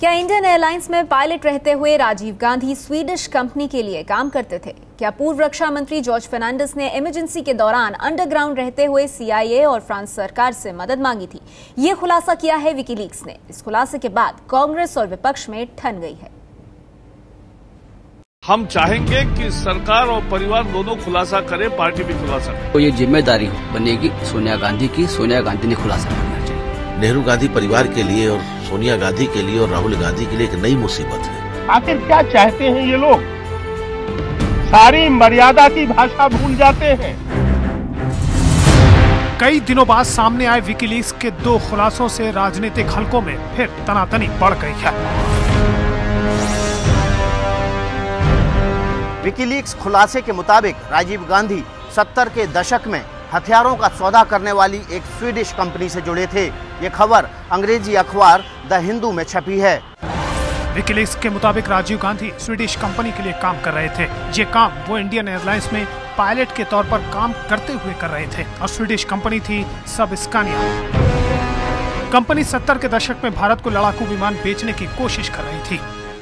क्या Indian airlines में pilot रहते हुए राजीव गांधी स्वीडिश कंपनी के लिए काम करते थे? क्या पूर्व रक्षा मंत्री जॉर्ज फर्नांडिस ने इमरजेंसी के दौरान अंडरग्राउंड रहते हुए CIA और फ्रांस सरकार से मदद मांगी थी? ये खुलासा किया है विकीलीक्स ने। इस खुलासे के बाद कांग्रेस और विपक्ष में ठन गई है। हम चाहेंगे कि सरकार और परिवार दोनों खुलासा करें, पार्टी भी खुलासा करे। तो ये जिम्मेदारी बनेगी सोनिया गांधी की। सोनिया गांधी ने खुलासा करना चाहिए। नेहरू गांधी परिवार के लिए और सोनिया गांधी के लिए और राहुल गांधी के लिए एक नई मुसीबत है। आखिर क्या चाहते हैं ये लोग? सारी मर्यादा की भाषा भूल जाते हैं। कई दिनों बाद सामने आए विकीलीक्स के दो खुलासों से राजनीतिक हलकों में फिर तनातनी बढ़ गई है। विकीलीक्स खुलासे के मुताबिक राजीव गांधी 70 के दशक में हथियारों का सौदा करने वाली एक स्वीडिश कंपनी से जुड़े थे। ये खबर अंग्रेजी अखबार द हिंदू में छपी है। विकीलीक्स के मुताबिक राजीव गांधी स्वीडिश कंपनी के लिए काम कर रहे थे। ये काम वो इंडियन एयरलाइंस में पायलट के तौर पर काम करते हुए कर रहे थे और स्वीडिश कंपनी थी सब स्कानिया। कंपनी 70 के दशक में भारत को लड़ाकू विमान बेचने की कोशिश कर रही थी।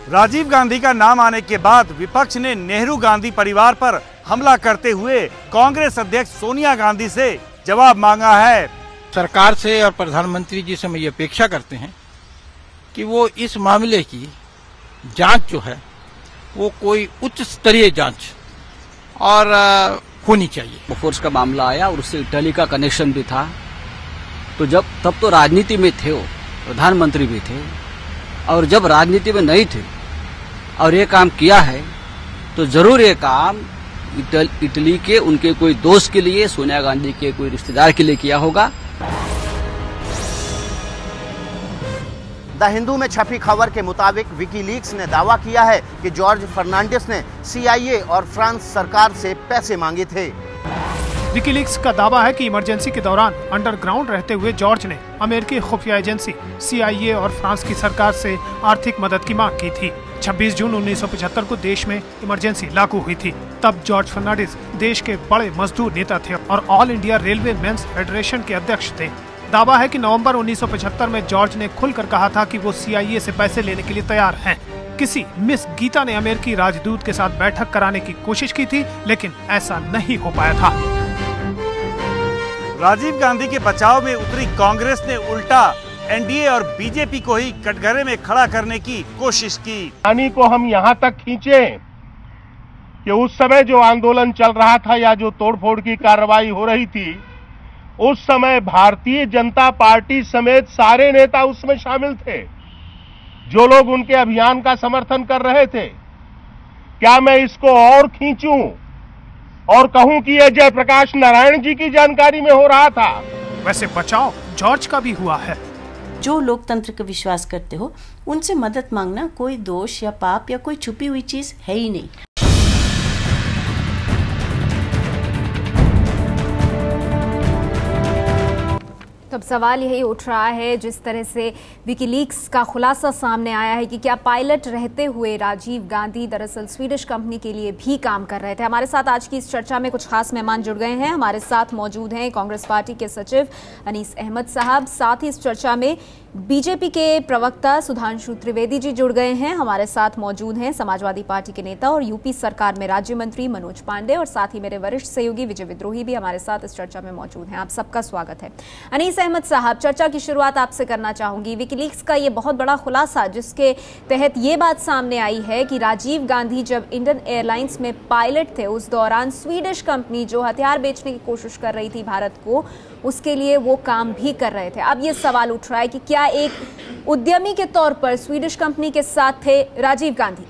राजीव गांधी का नाम आने के बाद विपक्ष ने नेहरू गांधी परिवार पर हमला करते हुए कांग्रेस अध्यक्ष सोनिया गांधी से जवाब मांगा है। सरकार से और प्रधानमंत्री जी से मैं ये अपेक्षा करते हैं कि वो इस मामले की जांच जो है वो कोई उच्च स्तरीय जांच और होनी चाहिए। फोर्स का मामला आया और उससे इटली का कनेक्शन भी था। तो तब तो राजनीति में थे, वो प्रधानमंत्री भी थे, और जब राजनीति में नहीं थे और ये काम किया है तो जरूर ये काम इटली के उनके कोई दोस्त के लिए, सोनिया गांधी के कोई रिश्तेदार के लिए किया होगा। द हिंदू में छपी खबर के मुताबिक विकीलीक्स ने दावा किया है कि जॉर्ज फर्नांडिस ने CIA और फ्रांस सरकार से पैसे मांगे थे। विकीलीक्स का दावा है कि इमरजेंसी के दौरान अंडरग्राउंड रहते हुए जॉर्ज ने अमेरिकी खुफिया एजेंसी CIA और फ्रांस की सरकार से आर्थिक मदद की मांग की थी। 26 जून 1975 को देश में इमरजेंसी लागू हुई थी। तब जॉर्ज फर्नांडिस देश के बड़े मजदूर नेता थे और all India railway men's federation के अध्यक्ष थे। दावा है कि नवंबर 1975 में जॉर्ज ने खुलकर कहा था कि वो CIA से पैसे लेने के लिए तैयार हैं। किसी मिस गीता ने अमेरिकी राजदूत के साथ बैठक कराने की कोशिश की थी, लेकिन ऐसा नहीं हो पाया था। राजीव गांधी के बचाव में उतरी कांग्रेस ने उल्टा NDA और BJP को ही कटघरे में खड़ा करने की कोशिश की। कहानी को हम यहाँ तक खींचे कि उस समय जो आंदोलन चल रहा था या जो तोड़फोड़ की कार्रवाई हो रही थी, उस समय भारतीय जनता पार्टी समेत सारे नेता उसमें शामिल थे, जो लोग उनके अभियान का समर्थन कर रहे थे। क्या मैं इसको और खींचूं और कहूं कि यह जयप्रकाश नारायण जी की जानकारी में हो रहा था? वैसे बचाव जॉर्ज का भी हुआ है। जो लोकतंत्र का विश्वास करते हो उनसे मदद मांगना कोई दोष या पाप या कोई छुपी हुई चीज है ही नहीं। तब सवाल यही उठ रहा है, जिस तरह से विकीलीक्स का खुलासा सामने आया है कि क्या पायलट रहते हुए राजीव गांधी दरअसल स्वीडिश कंपनी के लिए भी काम कर रहे थे। हमारे साथ आज की इस चर्चा में कुछ खास मेहमान जुड़ गए हैं। हमारे साथ मौजूद हैं कांग्रेस पार्टी के सचिव अनीस अहमद साहब, साथ ही इस चर्चा में BJP के प्रवक्ता सुधांशु त्रिवेदी जी जुड़ गए हैं। हमारे साथ मौजूद हैं समाजवादी पार्टी के नेता और यूपी सरकार में राज्य मंत्री मनोज पांडे, और साथ ही मेरे वरिष्ठ सहयोगी विजय विद्रोही भी हमारे साथ इस चर्चा में मौजूद हैं। आप सबका स्वागत है। अनीस अहमद साहब, चर्चा की शुरुआत आपसे करना चाहूंगी। विकीलीक्स का ये बहुत बड़ा खुलासा, जिसके तहत ये बात सामने आई है कि राजीव गांधी जब इंडियन एयरलाइंस में पायलट थे, उस दौरान स्वीडिश कंपनी जो हथियार बेचने की कोशिश कर रही थी भारत को, उसके लिए वो काम भी कर रहे थे। अब ये सवाल उठ रहा है कि क्या एक उद्यमी के तौर पर स्वीडिश कंपनी के साथ थे राजीव गांधी?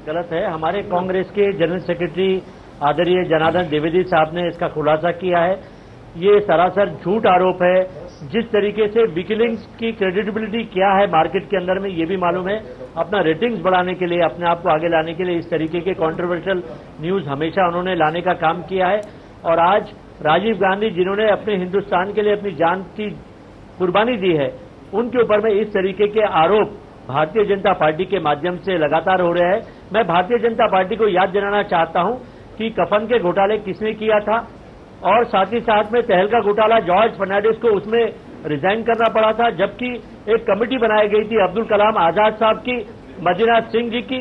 गलत है। हमारे कांग्रेस के जनरल सेक्रेटरी आदरणीय जनार्दन द्विवेदी साहब ने इसका खुलासा किया है। ये सरासर झूठ आरोप है। जिस तरीके से विकीलीक्स की क्रेडिबिलिटी क्या है मार्केट के अंदर में, ये भी मालूम है। अपना रेटिंग्स बढ़ाने के लिए, अपने आप को आगे लाने के लिए इस तरीके के कंट्रोवर्शियल न्यूज हमेशा उन्होंने लाने का काम किया है। और आज राजीव गांधी, जिन्होंने अपने हिंदुस्तान के लिए अपनी जान की कुर्बानी दी है, उनके ऊपर में इस तरीके के आरोप भारतीय जनता पार्टी के माध्यम से लगातार हो रहे हैं। मैं भारतीय जनता पार्टी को याद दिलाना चाहता हूं कि कफन के घोटाले किसने किया था, और साथ ही साथ में तहलका घोटाला जॉर्ज फर्नांडिस को उसमें रिजाइन करना पड़ा था, जबकि एक कमेटी बनाई गई थी अब्दुल कलाम आजाद साहब की, मदीनाथ सिंह जी की,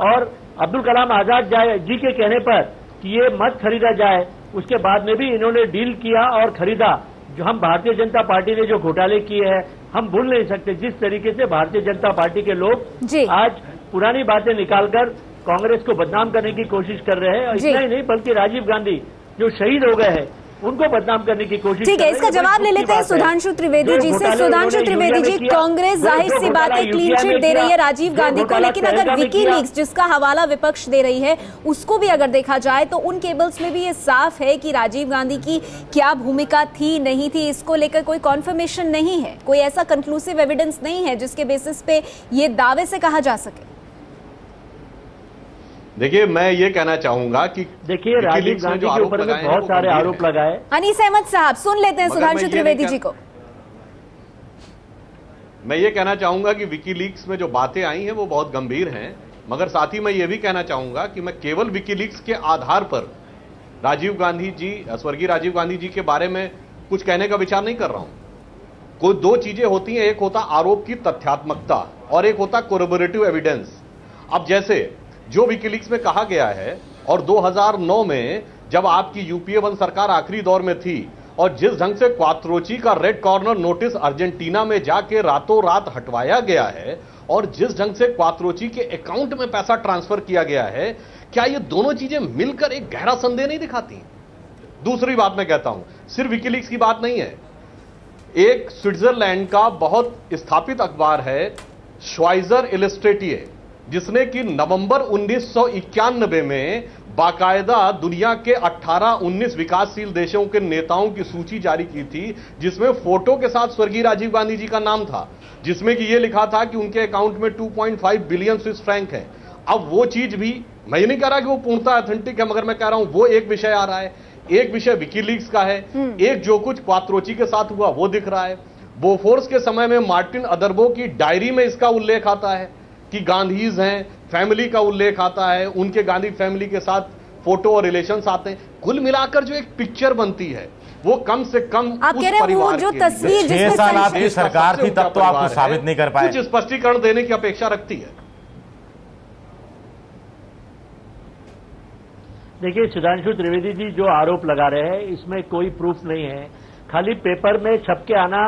और अब्दुल कलाम आजाद जी के कहने पर कि ये मत खरीदा जाए, उसके बाद में भी इन्होंने डील किया और खरीदा। जो हम भारतीय जनता पार्टी ने जो घोटाले किए हैं हम भूल नहीं सकते। जिस तरीके से भारतीय जनता पार्टी के लोग आज पुरानी बातें निकालकर कांग्रेस को बदनाम करने की कोशिश कर रहे हैं, और इतना ही नहीं बल्कि राजीव गांधी जो शहीद हो गए हैं उनको बदनाम करने की कोशिश। ठीक है, इसका जवाब ले लेते हैं सुधांशु त्रिवेदी जी से। सुधांशु त्रिवेदी जी, कांग्रेस जाहिर सी बात है क्लीन चिट दे रही है राजीव गांधी को, लेकिन अगर विकीलीक्स जिसका हवाला विपक्ष दे रही है उसको भी अगर देखा जाए तो उन केबल्स में भी ये साफ है कि राजीव गांधी की क्या भूमिका थी नहीं थी, इसको लेकर कोई कॉन्फर्मेशन नहीं है, कोई ऐसा कंक्लूसिव एविडेंस नहीं है जिसके बेसिस पे ये दावे से कहा जा सके। देखिए, मैं ये कहना चाहूंगा कि देखिए राजीव गांधी के ऊपर में बहुत सारे आरोप लगाए। अनीस अहमद साहब, सुन लेते हैं सुधांशु त्रिवेदी जी को। मैं ये कहना चाहूंगा कि विकीलीक्स में जो बातें आई हैं वो बहुत गंभीर हैं, मगर साथ ही मैं ये भी कहना चाहूंगा कि मैं केवल विकीलीक्स के आधार पर राजीव गांधी जी, स्वर्गीय राजीव गांधी जी के बारे में कुछ कहने का विचार नहीं कर रहा हूं। कोई दो चीजें होती हैं, एक होता आरोप की तथ्यात्मकता और एक होता कोरबोरेटिव एविडेंस। अब जैसे जो विकीलीक्स में कहा गया है और 2009 में जब आपकी यूपीए 1 सरकार आखिरी दौर में थी और जिस ढंग से क्वात्रोची का रेड कॉर्नर नोटिस अर्जेंटीना में जाके रातों रात हटवाया गया है और जिस ढंग से क्वात्रोची के अकाउंट में पैसा ट्रांसफर किया गया है, क्या ये दोनों चीजें मिलकर एक गहरा संदेह नहीं दिखाती? दूसरी बात मैं कहता हूं, सिर्फ विकीलीक्स की बात नहीं है। एक स्विट्जरलैंड का बहुत स्थापित अखबार है श्वाइजर इलस्ट्रेटिए, जिसने कि नवंबर 1991 में बाकायदा दुनिया के 18-19 विकासशील देशों के नेताओं की सूची जारी की थी, जिसमें फोटो के साथ स्वर्गीय राजीव गांधी जी का नाम था, जिसमें कि यह लिखा था कि उनके अकाउंट में 2.5 बिलियन स्विस फ्रैंक है। अब वो चीज भी, मैं ये नहीं कह रहा कि वो पूर्णतः ऑथेंटिक है, मगर मैं कह रहा हूं वो एक विषय आ रहा है, एक विषय विकीलीक्स का है, एक जो कुछ क्वात्रोची के साथ हुआ वो दिख रहा है। बोफोर्स के समय में मार्टिन अदरबो की डायरी में इसका उल्लेख आता है कि गांधीज हैं, फैमिली का उल्लेख आता है, उनके गांधी फैमिली के साथ फोटो और रिलेशंस आते हैं। कुल मिलाकर जो एक पिक्चर बनती है वो कम से कम आप कह रहे हैं वो जो तस्वीर 6 साल आपकी सरकार थी तब तो आपको साबित नहीं कर पाए, कुछ स्पष्टीकरण देने की अपेक्षा रखती है। देखिए सुधांशु त्रिवेदी जी जो आरोप लगा रहे हैं इसमें कोई प्रूफ नहीं है, खाली पेपर में छप के आना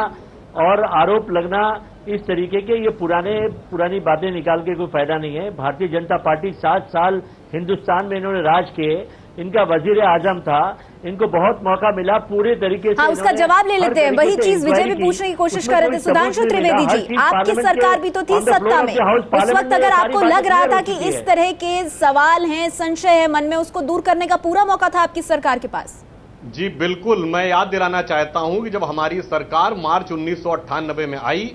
और आरोप लगना, इस तरीके के ये पुरानी बातें निकाल के कोई फायदा नहीं है। भारतीय जनता पार्टी 7 साल हिंदुस्तान में इन्होंने राज किए, इनका वजीर आजम था, इनको बहुत मौका मिला पूरे तरीके से। हाँ, उसका जवाब ले लेते हैं। वही चीज विजय भी पूछने की कोशिश कर रहे थे। सुधांशु त्रिवेदी जी, आपकी सरकार भी तो थी सत्ता में, उस वक्त अगर आपको लग रहा था कि इस तरह के सवाल हैं, संशय है मन में, उसको दूर करने का पूरा मौका था आपकी सरकार के पास। जी बिल्कुल, मैं याद दिलाना चाहता हूं कि जब हमारी सरकार मार्च 1998 में आई,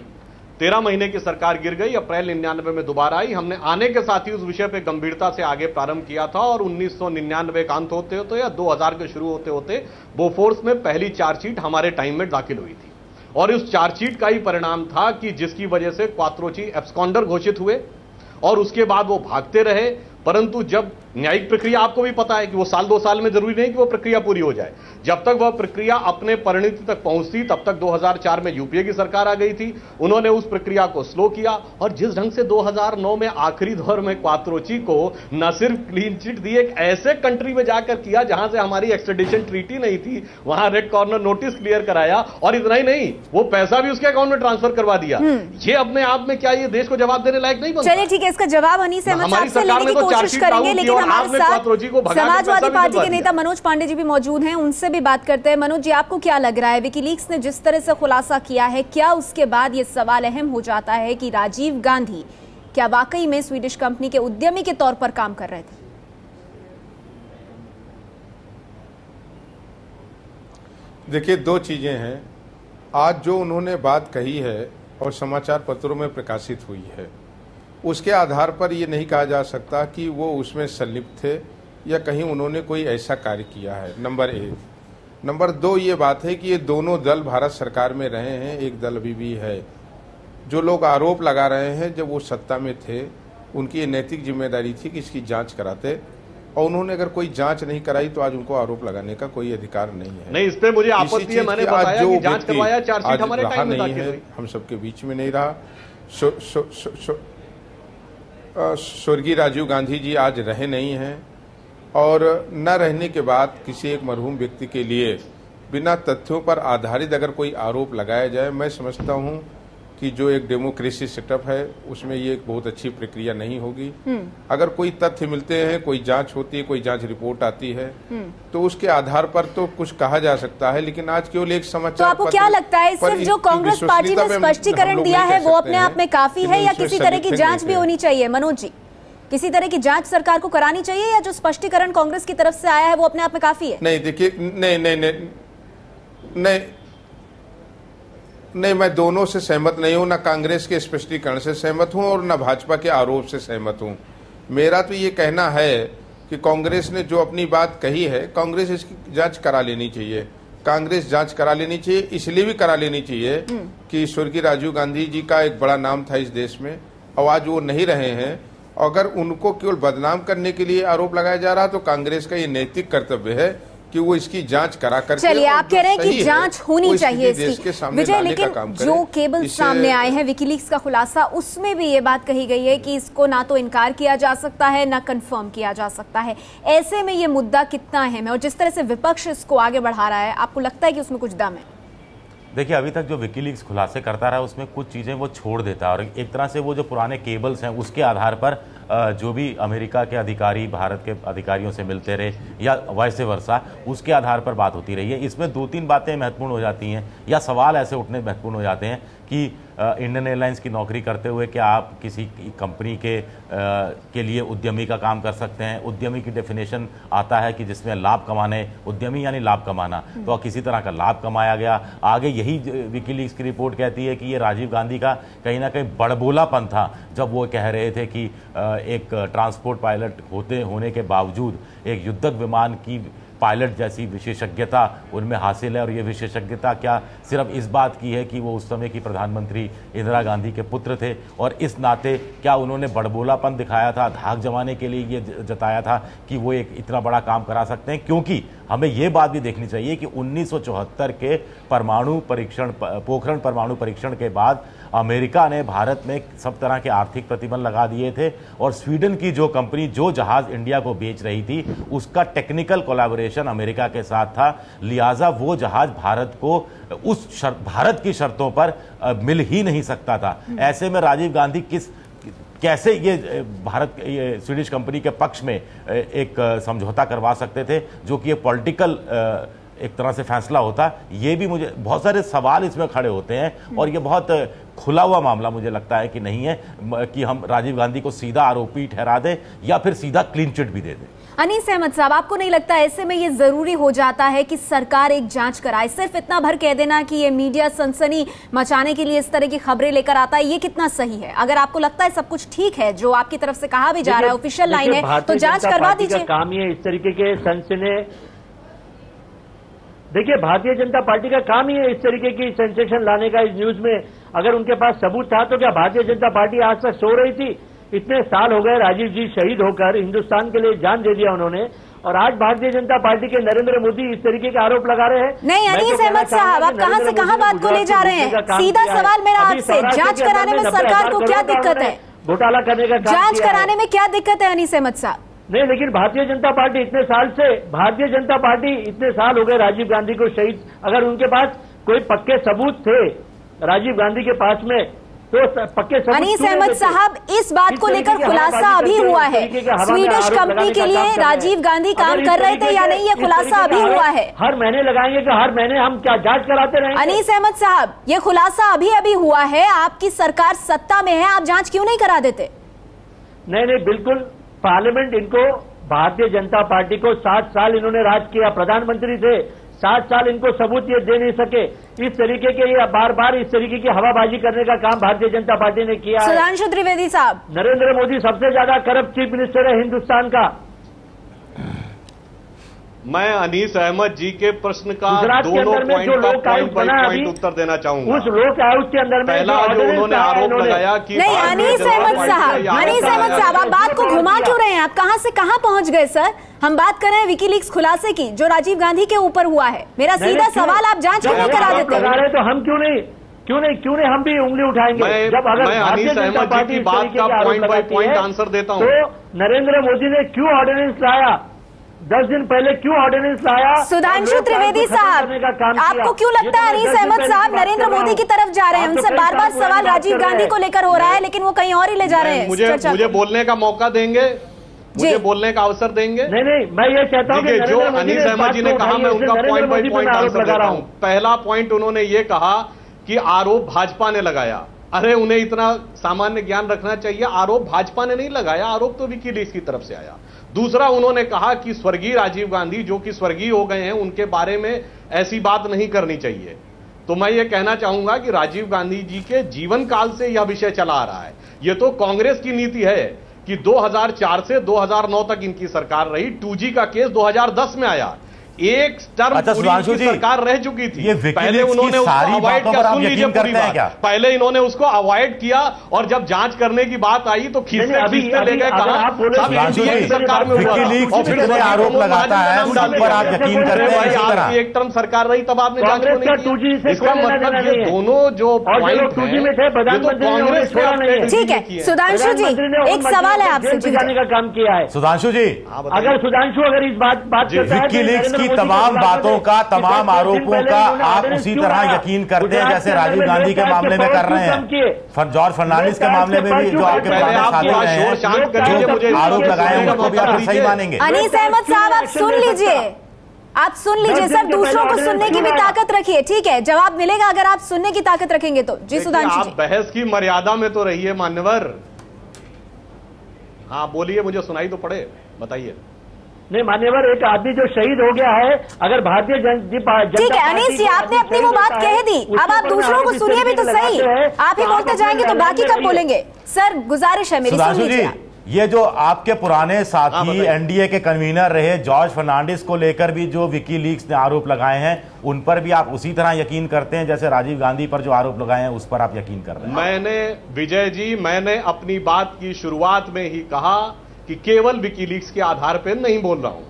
13 महीने की सरकार गिर गई, अप्रैल 99 में दोबारा आई। हमने आने के साथ ही उस विषय पे गंभीरता से आगे प्रारंभ किया था और 1999 का अंत होते होते या 2000 के शुरू होते होते बोफोर्स में पहली चार्जशीट हमारे टाइम में दाखिल हुई थी। और उस चार्जशीट का ही परिणाम था कि जिसकी वजह से क्वात्रोची एब्सकॉन्डर घोषित हुए और उसके बाद वो भागते रहे। परंतु जब न्यायिक प्रक्रिया, आपको भी पता है कि वो साल 2 साल में जरूरी नहीं कि वो प्रक्रिया पूरी हो जाए, जब तक वह प्रक्रिया अपने परिणति तक पहुंचती तब तक 2004 में यूपीए की सरकार आ गई थी। उन्होंने उस प्रक्रिया को स्लो किया और जिस ढंग से 2009 में आखिरी दौर में क्वात्रोची को न सिर्फ क्लीन चिट दी, एक ऐसे कंट्री में जाकर किया जहां से हमारी एक्सट्रेडिशन ट्रीटी नहीं थी, वहां रेड कॉर्नर नोटिस क्लियर कराया और इतना ही नहीं, वो पैसा भी उसके अकाउंट में ट्रांसफर करवा दिया। ये अपने आप में क्या ये देश को जवाब देने लायक नहीं बनता? चलिए ठीक है, इसका जवाब अनीस अहमद साहब से लेने की कोशिश करेंगे, लेकिन हमारे साथ समाजवादी पार्टी के नेता मनोज पांडे जी भी मौजूद हैं, उनसे भी बात करते हैं। मनोज जी, आपको क्या लग रहा है, विकीलीक्स ने जिस तरह से खुलासा किया है, क्या उसके बाद ये सवाल अहम हो जाता है कि राजीव गांधी क्या वाकई में स्वीडिश कंपनी के उद्यमी के तौर पर काम कर रहे थे? देखिए, 2 चीजें हैं। आज जो उन्होंने बात कही है और समाचार पत्रों में प्रकाशित हुई है, उसके आधार पर यह नहीं कहा जा सकता कि वो उसमें संलिप्त थे या कहीं उन्होंने कोई ऐसा कार्य किया है, नंबर 1। नंबर 2 ये बात है कि ये दोनों दल भारत सरकार में रहे हैं, एक दल अभी भी है। जो लोग आरोप लगा रहे हैं, जब वो सत्ता में थे उनकी ये नैतिक जिम्मेदारी थी कि इसकी जांच कराते और उन्होंने अगर कोई जांच नहीं कराई तो आज उनको आरोप लगाने का कोई अधिकार नहीं है। नहीं, इस पे मुझे आपत्ति है। मैंने बताया कि जांच करवाया, चार्जशीट हमारे टाइम में नहीं है, हम सबके बीच में नहीं रहा। स्वर्गीय राजीव गांधी जी आज रहे नहीं हैं, और न रहने के बाद किसी एक मरहूम व्यक्ति के लिए बिना तथ्यों पर आधारित अगर कोई आरोप लगाया जाए, मैं समझता हूं कि जो एक डेमोक्रेसी सेटअप है उसमें ये एक बहुत अच्छी प्रक्रिया नहीं होगी। अगर कोई तथ्य मिलते हैं, कोई जांच होती है, कोई जांच रिपोर्ट आती है, तो उसके आधार पर तो कुछ कहा जा सकता है, लेकिन आज केवल एक समाचार। तो आपको क्या लगता है, सिर्फ जो कांग्रेस पार्टी ने स्पष्टीकरण दिया है वो अपने आप में काफी है, या किसी तरह की जांच भी होनी चाहिए? मनोज जी, किसी तरह की जांच सरकार को करानी चाहिए, या जो स्पष्टीकरण कांग्रेस की तरफ से आया है वो अपने आप में काफी है? नहीं, देखिए, नहीं, मैं दोनों से सहमत नहीं हूं। ना कांग्रेस के स्पष्टीकरण से सहमत हूं और न भाजपा के आरोप से सहमत हूं। मेरा तो ये कहना है कि कांग्रेस ने जो अपनी बात कही है, कांग्रेस इसकी जांच करा लेनी चाहिए। कांग्रेस जांच करा लेनी चाहिए, इसलिए भी करा लेनी चाहिए कि स्वर्गीय राजीव गांधी जी का एक बड़ा नाम था इस देश में, और आज वो नहीं रहे हैं। अगर उनको केवल बदनाम करने के लिए आरोप लगाया जा रहा तो कांग्रेस का ये नैतिक कर्तव्य है कि वो इसकी जांच करा करके, चलिए आप कह रहे हैं कि जांच होनी चाहिए इसकी। विजय, लेकिन जो केबल सामने आए हैं, विकीलीक्स का खुलासा, उसमें भी ये बात कही गई है कि इसको ना तो इनकार किया जा सकता है ना कंफर्म किया जा सकता है। ऐसे में ये मुद्दा कितना अहम है, और जिस तरह से विपक्ष इसको आगे बढ़ा रहा है, आपको लगता है कि उसमें कुछ दम है? देखिए, अभी तक जो विकीलीक्स खुलासे करता रहा उसमें कुछ चीज़ें वो छोड़ देता है, और एक तरह से वो जो पुराने केबल्स हैं उसके आधार पर जो भी अमेरिका के अधिकारी भारत के अधिकारियों से मिलते रहे या वैसे वर्षा, उसके आधार पर बात होती रही है। इसमें 2-3 बातें महत्वपूर्ण हो जाती हैं, या सवाल ऐसे उठने महत्वपूर्ण हो जाते हैं कि इंडियन एयरलाइंस की नौकरी करते हुए क्या आप किसी कंपनी के लिए उद्यमी का काम कर सकते हैं? उद्यमी की डेफिनेशन आता है कि जिसमें लाभ कमाने, उद्यमी यानी लाभ कमाना, तो किसी तरह का लाभ कमाया गया। आगे यही विकीलीक्स की रिपोर्ट कहती है कि ये राजीव गांधी का कहीं ना कहीं बड़बोलापन था जब वो कह रहे थे कि एक ट्रांसपोर्ट पायलट होने के बावजूद एक युद्धक विमान की पायलट जैसी विशेषज्ञता उनमें हासिल है, और ये विशेषज्ञता क्या सिर्फ इस बात की है कि वो उस समय की प्रधानमंत्री इंदिरा गांधी के पुत्र थे, और इस नाते क्या उन्होंने बड़बोलापन दिखाया था, धाक जमाने के लिए ये जताया था कि वो एक इतना बड़ा काम करा सकते हैं? क्योंकि हमें ये बात भी देखनी चाहिए कि 1974 के पोखरण परमाणु परीक्षण के बाद अमेरिका ने भारत में सब तरह के आर्थिक प्रतिबंध लगा दिए थे, और स्वीडन की जो कंपनी जो जहाज इंडिया को बेच रही थी उसका टेक्निकल कोलैबोरेशन अमेरिका के साथ था, लिहाजा वो जहाज भारत को भारत की शर्तों पर मिल ही नहीं सकता था। ऐसे में राजीव गांधी कैसे ये स्वीडिश कंपनी के पक्ष में एक समझौता करवा सकते थे, जो कि ये पॉलिटिकल एक तरह से फैसला होता? ये भी मुझे बहुत सारे सवाल इसमें खड़े होते हैं, और ये बहुत खुला हुआ मामला मुझे लगता है कि नहीं है कि हम राजीव गांधी को सीधा आरोपी ठहरा दें या फिर सीधा क्लीन चिट भी दे दें। अनीस अहमद साहब, आपको नहीं लगता ऐसे में ये जरूरी हो जाता है कि सरकार एक जांच कराए? सिर्फ इतना भर कह देना कि ये मीडिया सनसनी मचाने के लिए इस तरह की खबरें लेकर आता है, ये कितना सही है? अगर आपको लगता है सब कुछ ठीक है, जो आपकी तरफ से कहा भी जा रहा है, ऑफिशियल लाइन है, तो जांच करवा दीजिए। काम ही है इस तरीके के सनसनी। देखिए, भारतीय जनता पार्टी का काम ही है इस तरीके की सेंसेशन लाने का इस न्यूज में। अगर उनके पास सबूत था तो क्या भारतीय जनता पार्टी आज तक सो रही थी? इतने साल हो गए राजीव जी शहीद होकर, हिंदुस्तान के लिए जान दे दिया उन्होंने, और आज भारतीय जनता पार्टी के नरेंद्र मोदी इस तरीके के आरोप लगा रहे हैं। नहीं, अनीस अहमद साहब, आप कहां से कहां बात को ले जा रहे हैं? सीधा सवाल मेरा आपसे, जांच कराने में सरकार को क्या दिक्कत है? घोटाला करने का जांच कराने में क्या दिक्कत है अनीस अहमद साहब? नहीं, लेकिन भारतीय जनता पार्टी इतने साल हो गए राजीव गांधी को शहीद, अगर उनके पास कोई पक्के सबूत थे राजीव गांधी के पास में, तो पक्के सबूत। अनीस अहमद साहब, इस बात को लेकर खुलासा अभी हुआ है, स्वीडिश कंपनी के लिए राजीव गांधी काम कर रहे थे या नहीं, ये खुलासा अभी हुआ है। हर महीने लगाएंगे कि हर महीने हम क्या जांच कराते रहेंगे? अनीस अहमद साहब, ये खुलासा अभी हुआ है, आपकी सरकार सत्ता में है, आप जांच क्यों नहीं करा देते? नहीं, बिल्कुल। पार्लियामेंट इनको, भारतीय जनता पार्टी को 7 साल इन्होंने राज किया, प्रधानमंत्री थे, 7 साल इनको सबूत ये दे नहीं सके। इस तरीके के ये बार इस तरीके की हवाबाजी करने का काम भारतीय जनता पार्टी ने किया है। सुधांशु त्रिवेदी साहब, नरेंद्र मोदी सबसे ज्यादा करप्ट चीफ मिनिस्टर है हिंदुस्तान का। मैं अनीस अहमद जी के प्रश्न का गुजरात के दोनों अंदर में पॉइंट जो का लोक आयुक्त पॉइंट बाय बना है पॉइंट अभी, उत्तर देना चाहूंगा। उस लोक आयुक्त के अंदर में पहला जो उन्होंने आरोप लगाया कि नहीं, अनीस अहमद साहब आप बात को घुमा क्यों रहे हैं? आप कहां से कहां पहुंच गए सर? हम बात कर रहे हैं विकीलीक्स खुलासे की जो राजीव गांधी के ऊपर हुआ है। मेरा सीधा सवाल, आप जांच क्यों नहीं करा देते? तो हम क्यों नहीं हम भी उंगली उठाएंगे? जब अगर मैं अनीस अहमद जी की बात का पॉइंट बाय पॉइंट आंसर देता हूं। तो नरेंद्र मोदी ने क्यों ऑर्डिनेंस लाया? 10 दिन पहले क्यों ऑर्डिनेंस लाया? सुधांशु त्रिवेदी साहब, आपको क्यों लगता है अनीस अहमद साहब नरेंद्र मोदी की तरफ जा रहे हैं? उनसे बार बार सवाल राजीव गांधी को लेकर हो रहा है, लेकिन वो कहीं और ही ले जा रहे हैं। मुझे बोलने का मौका देंगे, मुझे बोलने का अवसर देंगे? नहीं, मैं ये चाहता हूं कि जो अनीस अहमद जी ने कहा मैं उनका पॉइंट बाय पॉइंट आंसर दे रहा हूं। पहला पॉइंट उन्होंने ये कहा कि आरोप भाजपा ने लगाया। अरे उन्हें इतना सामान्य ज्ञान रखना चाहिए, आरोप भाजपा ने नहीं लगाया, आरोप तो विकीलीक्स की तरफ से आया। दूसरा, उन्होंने कहा कि स्वर्गीय राजीव गांधी जो कि स्वर्गीय हो गए हैं, उनके बारे में ऐसी बात नहीं करनी चाहिए। तो मैं ये कहना चाहूंगा कि राजीव गांधी जी के जीवन काल से यह विषय चला आ रहा है। यह तो कांग्रेस की नीति है कि 2004 से 2009 तक इनकी सरकार रही। 2G का केस 2010 में आया, एक टर्म पूरी सरकार रह चुकी थी। पहले उन्होंने उसको अवॉइड किया, सुन लीजिए पूरी बात। पहले इन्होंने उसको अवॉइड किया और जब जांच करने की बात आई तो खींचते ले गए, कहा सब एनडीए की सरकार में हुआ और फिर आरोप लगाता है उस पर आप यकीन करते हैं? आपकी एक टर्म सरकार रही तब आपने जांच क्यों नहीं की? इसका मतलब ये दोनों जो पॉइंट हैं। ठीक है सुधांशु जी, एक सवाल है आपसे जाने का काम किया है। सुधांशु जी, अगर सुधांशु अगर इस बात करता है की तमाम बातों का, तमाम आरोपों का आप उसी तरह यकीन करते हैं जैसे राजीव गांधी के मामले में कर रहे हैं, जॉर्ज फर्नांडिस के मामले में भी जो आपके पुराने साथी रहे हैं, जो आरोप लगाए हैं उनको भी आप सही मानेंगे? अनीस अहमद साहब आप सुन लीजिए, सर दूसरों को सुनने की भी ताकत रखिए। ठीक है, जवाब मिलेगा अगर आप सुनने की ताकत रखेंगे तो। जी सुधांशु जी, आप बहस की मर्यादा में तो रहिए मान्यवर। हाँ बोलिए, मुझे सुनाई तो पड़े, बताइए। नहीं मान्यवर, एक आदमी जो शहीद हो गया है, अगर भारतीय जनता ठीक है अनीस जी, आपने अपनी वो बात कह दी, अब आप दूसरों को सुनिए भी तो सही। आप ही बोलते जाएंगे तो बाकी कब बोलेंगे? सर गुजारिश है मेरी, सुन लीजिए। ये जो आपके पुराने साथी एनडीए के कन्वीनर रहे जॉर्ज फर्नांडिस को लेकर भी जो विकीलीक्स ने आरोप लगाए हैं, उन पर भी आप उसी तरह यकीन करते हैं जैसे राजीव गांधी पर जो आरोप लगाए हैं उस पर आप यकीन कर रहे हैं? मैंने विजय जी, मैंने अपनी बात की शुरुआत में ही कहा कि केवल विकीलीक्स के आधार पर नहीं बोल रहा हूं।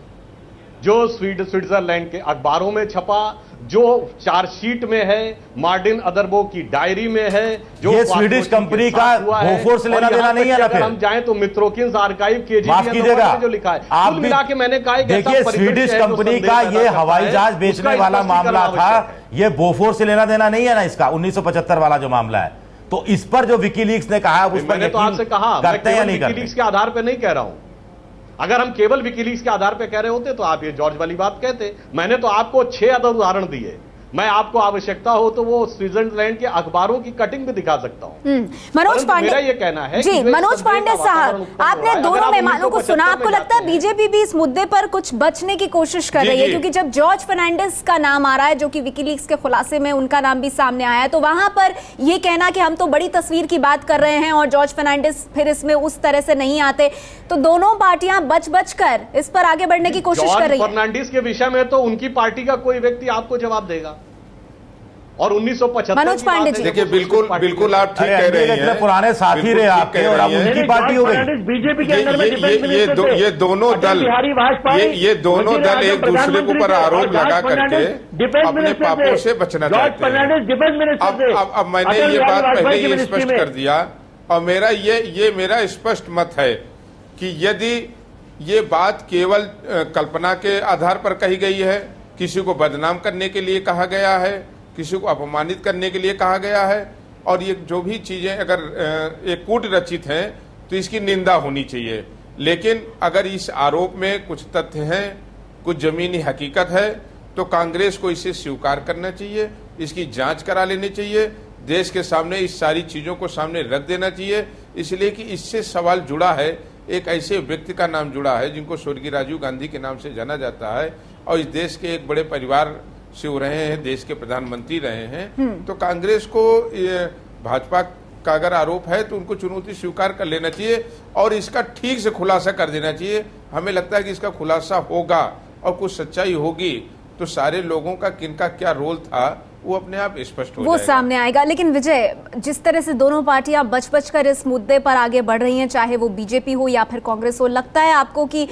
जो स्विट्जरलैंड के अखबारों में छपा, जो चार्जशीट में है, मार्टिन अदरबो की डायरी में है, जो ये स्वीडिश कंपनी का बोफोर्स लेना देना नहीं है ना? फिर हम जाएं तो मित्रोकिन्स आर्काइव के जो लिखा है, आप मिला के मैंने कहा देखिए स्वीडिश कंपनी का ये हवाई जहाज बेचने वाला मामला था, ये बोफोर्स से लेना देना नहीं है ना इसका, 1975 वाला जो मामला है। तो इस पर जो विकीलीक्स ने कहा उस पर मैंने तो आपसे कहा करते हैं या नहीं करते? विकीलीक्स के आधार पर नहीं कह रहा हूं। अगर हम केवल विकीलीक्स के आधार पर कह रहे होते तो आप ये जॉर्ज वाली बात कहते। मैंने तो आपको 6 अदर उदाहरण दिए। मैं आपको आवश्यकता हो तो वो स्विट्जरलैंड के अखबारों की कटिंग भी दिखा सकता हूं। मनोज पांडे, मेरा ये कहना है जी मनोज पांडे साहब, आपने दोनों मेहमानों को सुना, आपको लगता है बीजेपी भी इस मुद्दे पर कुछ बचने की कोशिश कर रही है? क्योंकि जब जॉर्ज फर्नांडिस का नाम आ रहा है, जो कि विकीलीक्स के खुलासे में उनका नाम भी सामने आया है, तो वहां पर ये कहना कि हम तो बड़ी तस्वीर की बात कर रहे हैं और जॉर्ज फर्नांडिस फिर इसमें उस तरह से नहीं आते, तो दोनों पार्टियां बच कर इस पर आगे बढ़ने की कोशिश कर रही है। फर्नांडिस के विषय में तो उनकी पार्टी का कोई व्यक्ति आपको जवाब देगा। और 1975 मनोज पांडे जी, देखिए बिल्कुल आप ठीक कह रहे हैं, पुराने साथी रहे आपके और अब उनकी पार्टी हो गई। बीजेपी के अंदर में ये दोनों दल एक दूसरे के ऊपर आरोप लगा करके अपने पापों से बचना चाहते हैं। अब मैंने ये बात पहले ही स्पष्ट कर दिया और मेरा स्पष्ट मत है कि यदि ये बात केवल कल्पना के आधार पर कही गई है, किसी को बदनाम करने के लिए कहा गया है, किसी को अपमानित करने के लिए कहा गया है, और ये जो भी चीजें अगर एक कूट रचित हैं तो इसकी निंदा होनी चाहिए। लेकिन अगर इस आरोप में कुछ तथ्य हैं, कुछ जमीनी हकीकत है, तो कांग्रेस को इसे स्वीकार करना चाहिए, इसकी जांच करा लेनी चाहिए, देश के सामने इस सारी चीजों को सामने रख देना चाहिए। इसलिए कि इससे सवाल जुड़ा है, एक ऐसे व्यक्ति का नाम जुड़ा है जिनको स्वर्गीय राजीव गांधी के नाम से जाना जाता है और इस देश के एक बड़े परिवार से वो रहे हैं, देश के प्रधानमंत्री रहे हैं। तो कांग्रेस को भाजपा का अगर आरोप है तो उनको चुनौती स्वीकार कर लेना चाहिए और इसका ठीक से खुलासा कर देना चाहिए। हमें लगता है कि इसका खुलासा होगा और कुछ सच्चाई होगी तो सारे लोगों का किनका क्या रोल था वो अपने आप स्पष्ट हो वो जाएगा। सामने आएगा। लेकिन विजय, जिस तरह से दोनों पार्टियां बच कर इस मुद्दे पर आगे बढ़ रही हैं, चाहे वो बीजेपी हो या फिर कांग्रेस हो, लगता है आपको कि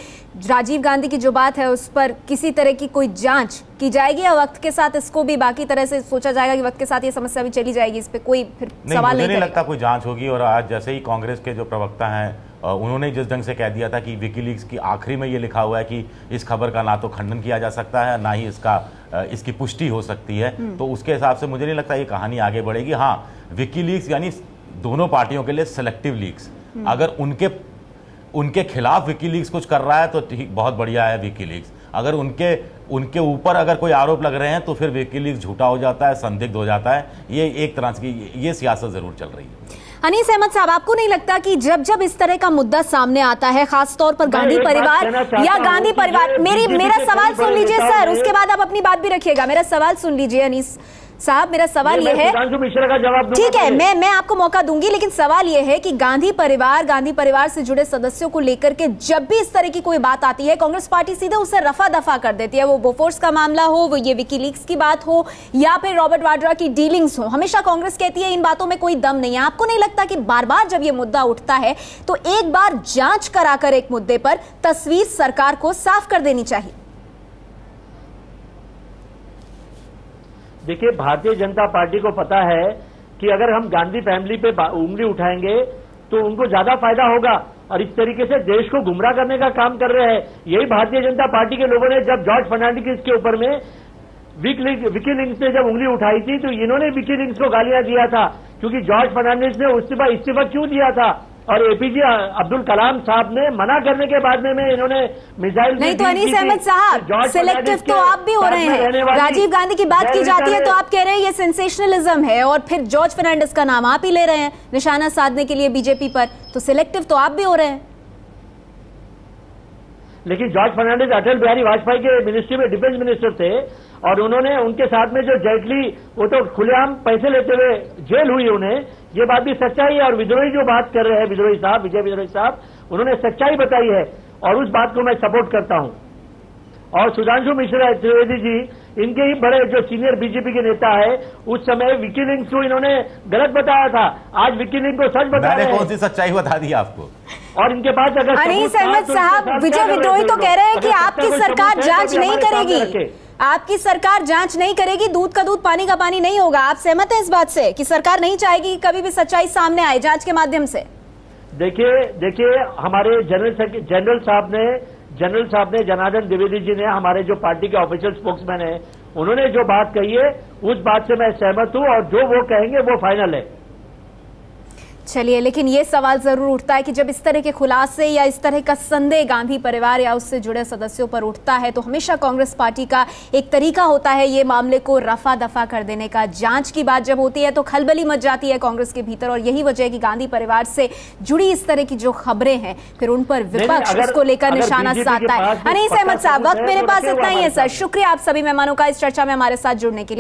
राजीव गांधी की जो बात है उस पर किसी तरह की कोई जांच की जाएगी या वक्त के साथ इसको भी बाकी तरह से सोचा जाएगा कि वक्त के साथ ये समस्या भी चली जाएगी, इस पे कोई फिर सवाल नहीं लगता कोई जांच होगी। और आज जैसे ही कांग्रेस के जो प्रवक्ता हैं उन्होंने जिस ढंग से कह दिया था कि विकीलीक्स की आखिरी में ये लिखा हुआ है कि इस खबर का ना तो खंडन किया जा सकता है ना ही इसकी पुष्टि हो सकती है, तो उसके हिसाब से मुझे नहीं लगता ये कहानी आगे बढ़ेगी। हाँ, विकीलीक्स यानी दोनों पार्टियों के लिए सेलेक्टिव लीक्स, अगर उनके खिलाफ विकीलीक्स कुछ कर रहा है तो ठीक, बहुत बढ़िया है विकीलीक्स। अगर उनके ऊपर अगर कोई आरोप लग रहे हैं तो फिर विकीलीक्स झूठा हो जाता है, संदिग्ध हो जाता है। ये एक तरह की ये सियासत जरूर चल रही है। अनीस अहमद साहब, आपको नहीं लगता कि जब इस तरह का मुद्दा सामने आता है, खासतौर पर गांधी परिवार या गांधी परिवार, मेरा सवाल सुन लीजिए सर, उसके बाद आप अपनी बात भी रखिएगा। मेरा सवाल सुन लीजिए अनीस साहब, मेरा सवाल ये है, ठीक है मैं आपको मौका दूंगी, लेकिन सवाल ये है कि गांधी परिवार से जुड़े सदस्यों को लेकर के जब भी इस तरह की कोई बात आती है, कांग्रेस पार्टी सीधे उसे रफा दफा कर देती है। वो बोफोर्स का मामला हो, वो ये विकीलीक्स की बात हो या फिर रॉबर्ट वाड्रा की डीलिंग्स हो, हमेशा कांग्रेस कहती है इन बातों में कोई दम नहीं है। आपको नहीं लगता कि बार बार जब ये मुद्दा उठता है तो एक बार जांच कराकर एक मुद्दे पर तस्वीर सरकार को साफ कर देनी चाहिए? देखिए, भारतीय जनता पार्टी को पता है कि अगर हम गांधी फैमिली पे उंगली उठाएंगे तो उनको ज्यादा फायदा होगा और इस तरीके से देश को गुमराह करने का काम कर रहे हैं। यही भारतीय जनता पार्टी के लोगों ने जब जॉर्ज फर्नांडिस के ऊपर में विकीलीक्स ने जब उंगली उठाई थी तो इन्होंने विकीलीक्स को गालियां दिया था, क्योंकि जॉर्ज फर्नांडिस ने इस्तीफा क्यों दिया था और एपीजे अब्दुल कलाम साहब ने मना करने के बाद में इन्होंने मिसाइल नहीं तो अनीस अहमद साहब, सिलेक्टिव तो आप भी हो रहे हैं। राजीव गांधी की बात की जाती है तो आप कह रहे हैं ये सेंसेशनलिज्म है, और फिर जॉर्ज फर्नांडिस का नाम आप ही ले रहे हैं निशाना साधने के लिए बीजेपी पर, तो सिलेक्टिव तो आप भी हो रहे हैं। लेकिन जॉर्ज फर्नांडिस अटल बिहारी वाजपेयी के मिनिस्ट्री में डिफेंस मिनिस्टर थे और उन्होंने उनके साथ में जो जेटली वो तो खुलेआम पैसे लेते हुए जेल हुई उन्हें, ये बात भी सच्चाई है। और विद्रोही जो बात कर रहे हैं विद्रोही साहब, विजय विद्रोही साहब, उन्होंने सच्चाई बताई है और उस बात को मैं सपोर्ट करता हूं। और सुधांशु मिश्रा त्रिवेदी जी, इनके ही बड़े जो सीनियर बीजेपी के नेता है, उस समय विकीलीक्स को इन्होंने गलत बताया था, आज विकीलीक्स को सच बता रहे हैं। कौन सी सच्चाई बता दी आपको? और इनके पास अगर अनीस अहमद साहब, विजय विद्रोही तो कह रहे हैं कि आपकी सरकार जांच नहीं करेगी, आपकी सरकार जांच नहीं करेगी, दूध का दूध पानी का पानी नहीं होगा। आप सहमत हैं इस बात से कि सरकार नहीं चाहेगी कि कभी भी सच्चाई सामने आए जांच के माध्यम से? देखिए हमारे जनरल साहब ने जनार्दन द्विवेदी जी ने, हमारे जो पार्टी के ऑफिशियल स्पोक्समैन हैं, उन्होंने जो बात कही है उस बात से मैं सहमत हूं और जो वो कहेंगे वो फाइनल है। चलिए, लेकिन ये सवाल जरूर उठता है कि जब इस तरह के खुलासे या इस तरह का संदेह गांधी परिवार या उससे जुड़े सदस्यों पर उठता है तो हमेशा कांग्रेस पार्टी का एक तरीका होता है ये मामले को रफा दफा कर देने का। जांच की बात जब होती है तो खलबली मच जाती है कांग्रेस के भीतर, और यही वजह है कि गांधी परिवार से जुड़ी इस तरह की जो खबरें हैं फिर उन पर विपक्ष उसको लेकर निशाना साधता है। अनीस अहमद साहब, वक्त मेरे पास इतना ही है सर। शुक्रिया आप सभी मेहमानों का इस चर्चा में हमारे साथ जुड़ने के लिए।